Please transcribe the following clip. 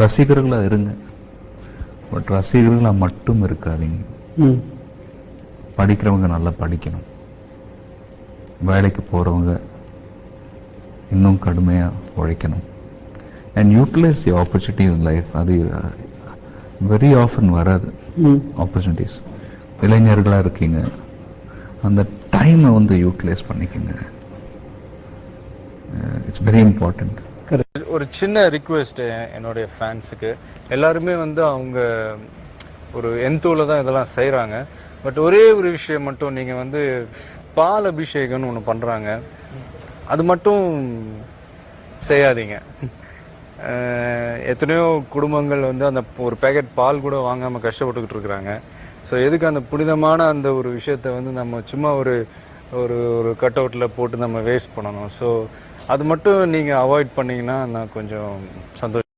ரசிகர்களாக இருங்க, பட் ரசிகர்களாக மட்டும் இருக்காதீங்க. படிக்கிறவங்க நல்லா படிக்கணும், வேலைக்கு போகிறவங்க இன்னும் கடுமையாக உழைக்கணும். And utilize the opportunity in life. அது வெரி ஆஃபன் வராது ஆப்பர்ச்சுனிட்டிஸ். இளைஞர்களாக இருக்கீங்க, அந்த டைமை வந்து யூட்டிலைஸ் பண்ணிக்கோங்க. It's very important. ஒரு சின்ன ரிக்வெஸ்ட் என்னுடைய ஃபேன்ஸுக்கு, எல்லாருமே வந்து அவங்க ஒரு எந்தூல தான் இதெல்லாம் செய்கிறாங்க. பட் ஒரே ஒரு விஷயம் மட்டும், நீங்கள் வந்து பால் அபிஷேகம்னு ஒன்று பண்ணுறாங்க, அது மட்டும் செய்யாதீங்க. எத்தனையோ குடும்பங்கள் வந்து அந்த ஒரு பேக்கெட் பால் கூட வாங்காமல் கஷ்டப்பட்டுக்கிட்டு இருக்கிறாங்க. ஸோ எதுக்கு அந்த புனிதமான அந்த ஒரு விஷயத்த வந்து நம்ம சும்மா ஒரு ஒரு ஒரு கட் அவுட்டில் போட்டு நம்ம வேஸ்ட் பண்ணணும். ஸோ அது மட்டும் நீங்கள் அவாய்ட் பண்ணிங்கன்னா நான் கொஞ்சம் சந்தோஷம்.